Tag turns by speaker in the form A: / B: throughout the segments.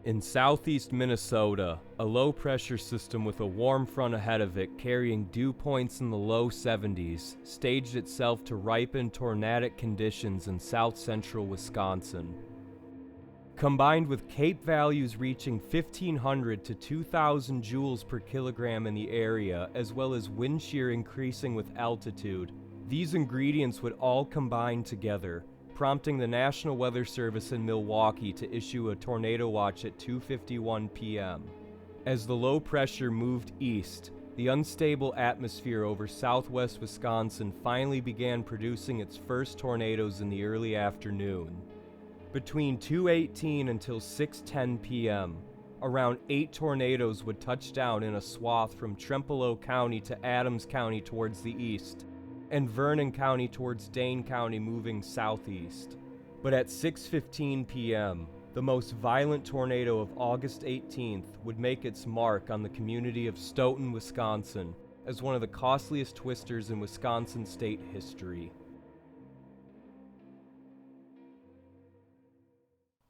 A: In southeast Minnesota, a low-pressure system with a warm front ahead of it carrying dew points in the low 70s staged itself to ripen tornadic conditions in south-central Wisconsin. Combined with CAPE values reaching 1,500 to 2,000 joules per kilogram in the area, as well as wind shear increasing with altitude, these ingredients would all combine together, prompting the National Weather Service in Milwaukee to issue a tornado watch at 2:51 p.m. As the low pressure moved east, the unstable atmosphere over southwest Wisconsin finally began producing its first tornadoes in the early afternoon. Between 2:18 until 6:10 p.m., around 8 tornadoes would touch down in a swath from Trempealeau County to Adams County towards the east, and Vernon County towards Dane County moving southeast. But at 6:15 p.m., the most violent tornado of August 18th would make its mark on the community of Stoughton, Wisconsin, as one of the costliest twisters in Wisconsin state history.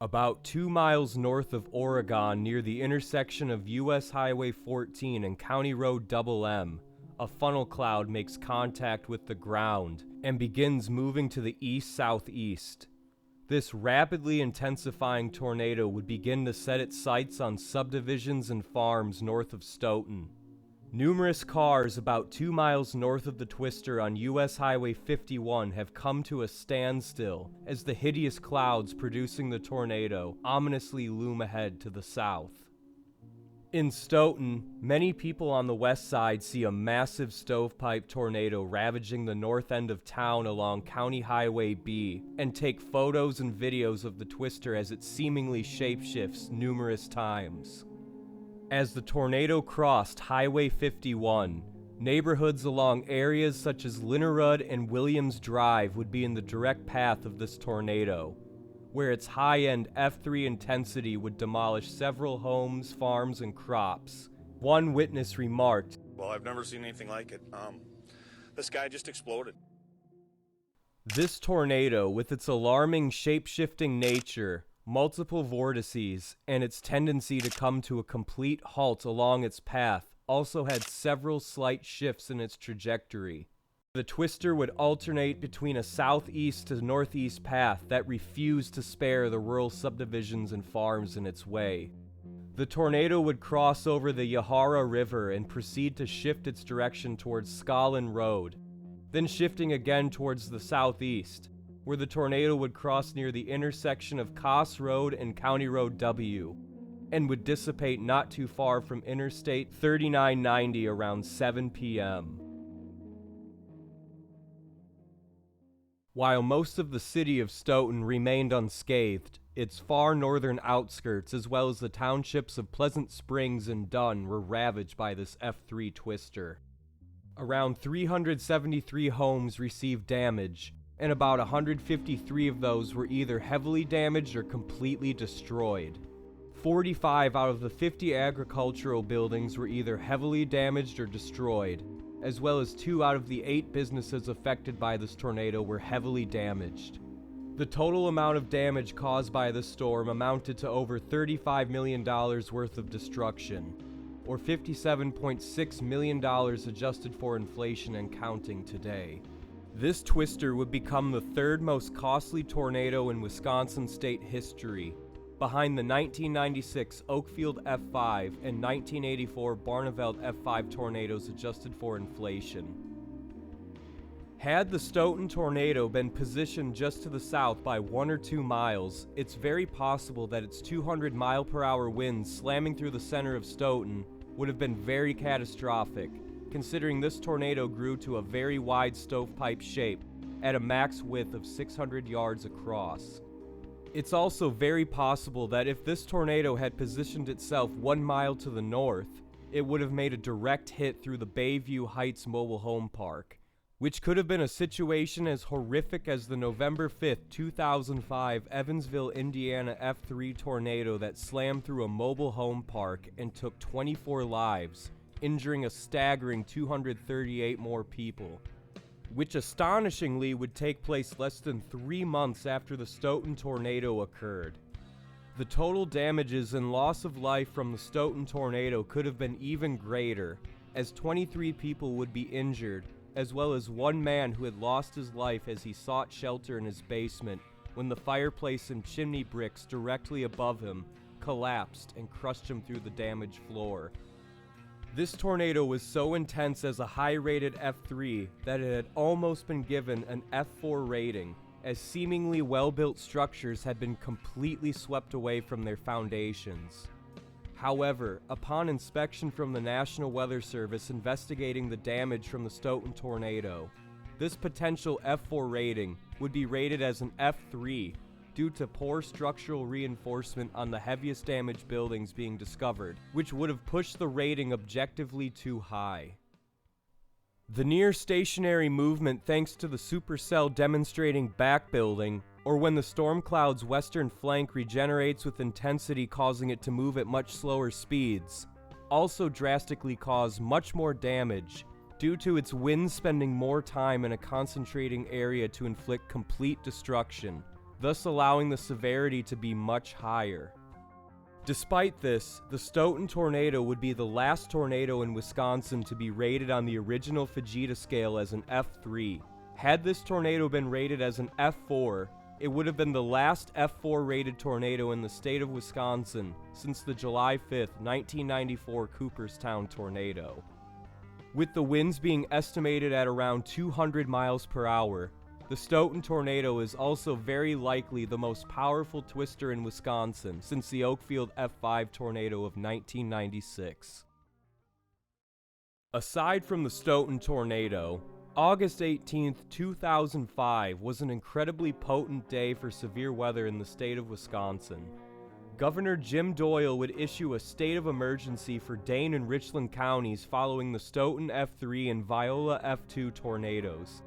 A: About 2 miles north of Oregon, near the intersection of U.S. Highway 14 and County Road M, a funnel cloud makes contact with the ground and begins moving to the east-southeast. This rapidly intensifying tornado would begin to set its sights on subdivisions and farms north of Stoughton. Numerous cars about 2 miles north of the twister on U.S. Highway 51 have come to a standstill as the hideous clouds producing the tornado ominously loom ahead to the south. In Stoughton, many people on the west side see a massive stovepipe tornado ravaging the north end of town along County Highway B and take photos and videos of the twister as it seemingly shapeshifts numerous times. As the tornado crossed Highway 51, neighborhoods along areas such as Linnerud and Williams Drive would be in the direct path of this tornado, where its high-end F3 intensity would demolish several homes, farms, and crops. One witness remarked,
B: "Well, I've never seen anything like it. The sky just exploded."
A: This tornado, with its alarming shape-shifting nature, multiple vortices, and its tendency to come to a complete halt along its path, also had several slight shifts in its trajectory. The twister would alternate between a southeast to northeast path that refused to spare the rural subdivisions and farms in its way. The tornado would cross over the Yahara River and proceed to shift its direction towards Scotland Road, then shifting again towards the southeast, where the tornado would cross near the intersection of Coss Road and County Road W, and would dissipate not too far from Interstate 3990 around 7 p.m. While most of the city of Stoughton remained unscathed, its far northern outskirts as well as the townships of Pleasant Springs and Dunn were ravaged by this F3 twister. Around 373 homes received damage, and about 153 of those were either heavily damaged or completely destroyed. 45 out of the 50 agricultural buildings were either heavily damaged or destroyed, as well as 2 out of the 8 businesses affected by this tornado were heavily damaged. The total amount of damage caused by the storm amounted to over $35 million worth of destruction, or $57.6 million adjusted for inflation and counting today. This twister would become the third most costly tornado in Wisconsin state history, behind the 1996 Oakfield F5 and 1984 Barneveld F5 tornadoes adjusted for inflation. Had the Stoughton tornado been positioned just to the south by 1 or 2 miles, it's very possible that its 200-mile-per-hour winds slamming through the center of Stoughton would have been very catastrophic, considering this tornado grew to a very wide stovepipe shape at a max width of 600 yards across. It's also very possible that if this tornado had positioned itself 1 mile to the north, it would have made a direct hit through the Bayview Heights Mobile Home Park, which could have been a situation as horrific as the November 5, 2005 Evansville, Indiana F3 tornado that slammed through a mobile home park and took 24 lives, injuring a staggering 238 more people, which astonishingly would take place less than 3 months after the Stoughton tornado occurred. The total damages and loss of life from the Stoughton tornado could have been even greater, as 23 people would be injured, as well as one man who had lost his life as he sought shelter in his basement when the fireplace and chimney bricks directly above him collapsed and crushed him through the damaged floor. This tornado was so intense as a high-rated F3 that it had almost been given an F4 rating, as seemingly well-built structures had been completely swept away from their foundations. However, upon inspection from the National Weather Service investigating the damage from the Stoughton tornado, this potential F4 rating would be rated as an F3 due to poor structural reinforcement on the heaviest damaged buildings being discovered, which would have pushed the rating objectively too high. The near stationary movement thanks to the supercell demonstrating backbuilding, or when the storm cloud's western flank regenerates with intensity causing it to move at much slower speeds, also drastically cause much more damage due to its winds spending more time in a concentrating area to inflict complete destruction, thus allowing the severity to be much higher. Despite this, the Stoughton tornado would be the last tornado in Wisconsin to be rated on the original Fujita scale as an F3. Had this tornado been rated as an F4, it would have been the last F4 rated tornado in the state of Wisconsin since the July 5, 1994 Cooperstown tornado. With the winds being estimated at around 200 miles per hour, the Stoughton tornado is also very likely the most powerful twister in Wisconsin since the Oakfield F5 tornado of 1996. Aside from the Stoughton tornado, August 18, 2005 was an incredibly potent day for severe weather in the state of Wisconsin. Governor Jim Doyle would issue a state of emergency for Dane and Richland counties following the Stoughton F3 and Viola F2 tornadoes.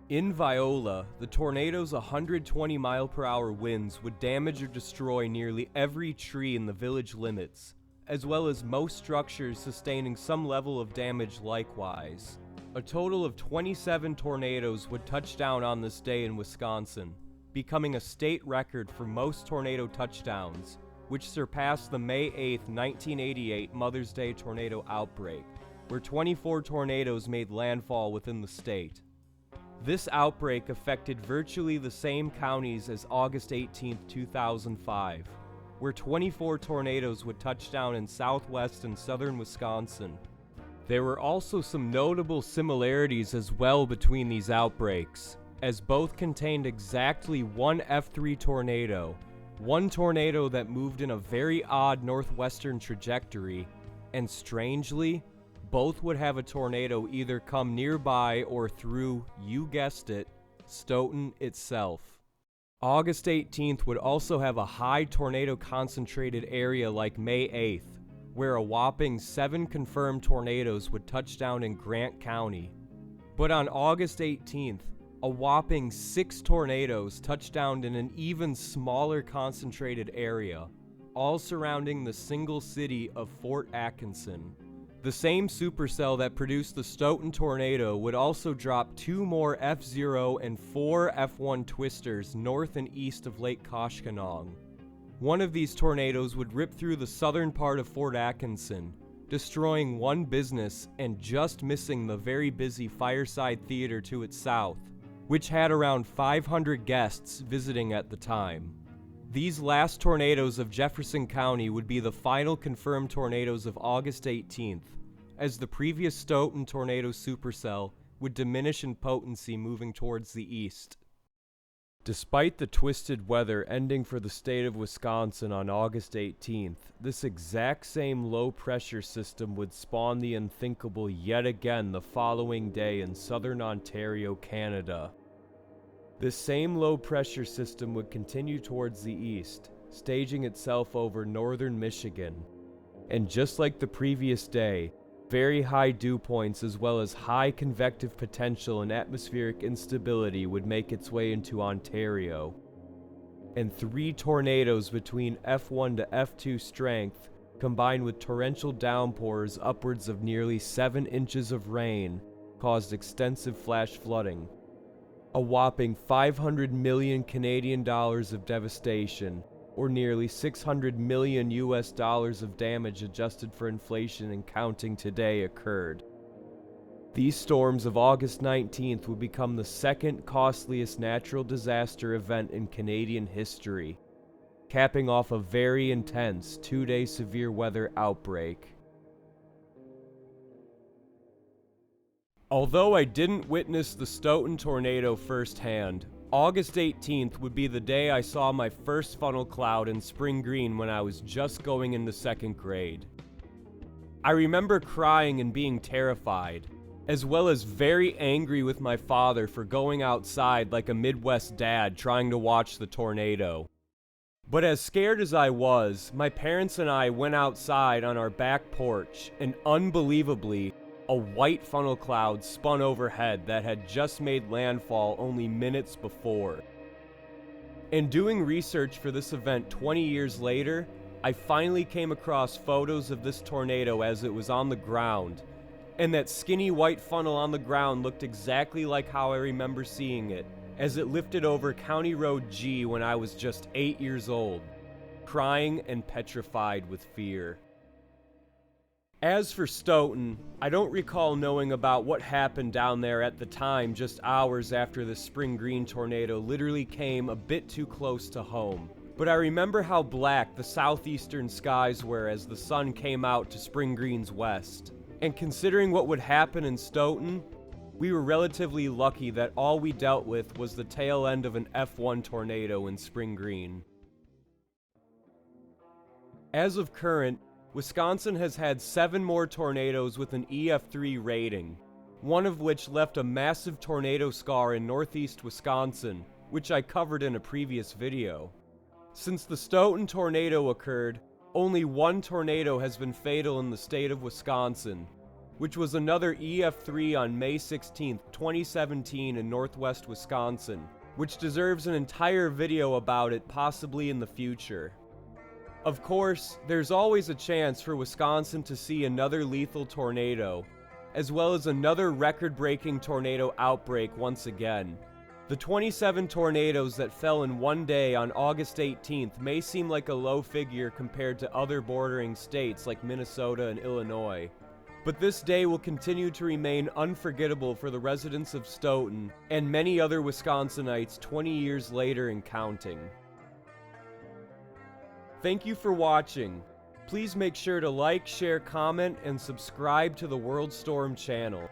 A: In Viola, the tornado's 120-mile-per-hour winds would damage or destroy nearly every tree in the village limits, as well as most structures sustaining some level of damage likewise. A total of 27 tornadoes would touch down on this day in Wisconsin, becoming a state record for most tornado touchdowns, which surpassed the May 8, 1988 Mother's Day tornado outbreak, where 24 tornadoes made landfall within the state. This outbreak affected virtually the same counties as August 18, 2005, where 24 tornadoes would touch down in southwest and southern Wisconsin. There were also some notable similarities as well between these outbreaks, as both contained exactly one F3 tornado, one tornado that moved in a very odd northwestern trajectory, and strangely, both would have a tornado either come nearby or through, you guessed it, Stoughton itself. August 18th would also have a high tornado concentrated area like May 8th, where a whopping 7 confirmed tornadoes would touch down in Grant County. But on August 18th, a whopping 6 tornadoes touched down in an even smaller concentrated area, all surrounding the single city of Fort Atkinson. The same supercell that produced the Stoughton tornado would also drop 2 more F0 and 4 F1 twisters north and east of Lake Koshkonong. One of these tornadoes would rip through the southern part of Fort Atkinson, destroying one business and just missing the very busy Fireside Theater to its south, which had around 500 guests visiting at the time. These last tornadoes of Jefferson County would be the final confirmed tornadoes of August 18th, as the previous Stoughton tornado supercell would diminish in potency moving towards the east. Despite the twisted weather ending for the state of Wisconsin on August 18th, this exact same low-pressure system would spawn the unthinkable yet again the following day in southern Ontario, Canada. This same low-pressure system would continue towards the east, staging itself over northern Michigan. And just like the previous day, very high dew points as well as high convective potential and atmospheric instability would make its way into Ontario. And 3 tornadoes between F1 to F2 strength, combined with torrential downpours upwards of nearly 7 inches of rain, caused extensive flash flooding. A whopping 500 million Canadian dollars of devastation, or nearly 600 million US dollars of damage adjusted for inflation and counting today occurred. These storms of August 19th would become the second costliest natural disaster event in Canadian history, capping off a very intense 2-day severe weather outbreak. Although I didn't witness the Stoughton tornado firsthand, August 18th would be the day I saw my first funnel cloud in spring green when I was just going into 2nd grade. I remember crying and being terrified, as well as very angry with my father for going outside like a Midwest dad trying to watch the tornado. But as scared as I was, my parents and I went outside on our back porch, and unbelievably, a white funnel cloud spun overhead that had just made landfall only minutes before. In doing research for this event 20 years later, I finally came across photos of this tornado as it was on the ground, and that skinny white funnel on the ground looked exactly like how I remember seeing it, as it lifted over County Road G when I was just 8 years old, crying and petrified with fear. As for Stoughton, I don't recall knowing about what happened down there at the time just hours after the spring green tornado literally came a bit too close to home. But I remember how black the southeastern skies were as the sun came out to spring green's west. And considering what would happen in Stoughton, we were relatively lucky that all we dealt with was the tail end of an F1 tornado in spring green. As of current, Wisconsin has had 7 more tornadoes with an EF3 rating, one of which left a massive tornado scar in northeast Wisconsin, which I covered in a previous video. Since the Stoughton tornado occurred, only 1 tornado has been fatal in the state of Wisconsin, which was another EF3 on May 16, 2017 in northwest Wisconsin, which deserves an entire video about it possibly in the future. Of course, there's always a chance for Wisconsin to see another lethal tornado, as well as another record-breaking tornado outbreak once again. The 27 tornadoes that fell in one day on August 18th may seem like a low figure compared to other bordering states like Minnesota and Illinois, but this day will continue to remain unforgettable for the residents of Stoughton and many other Wisconsinites 20 years later and counting. Thank you for watching. Please make sure to like, share, comment, and subscribe to the World Storm channel.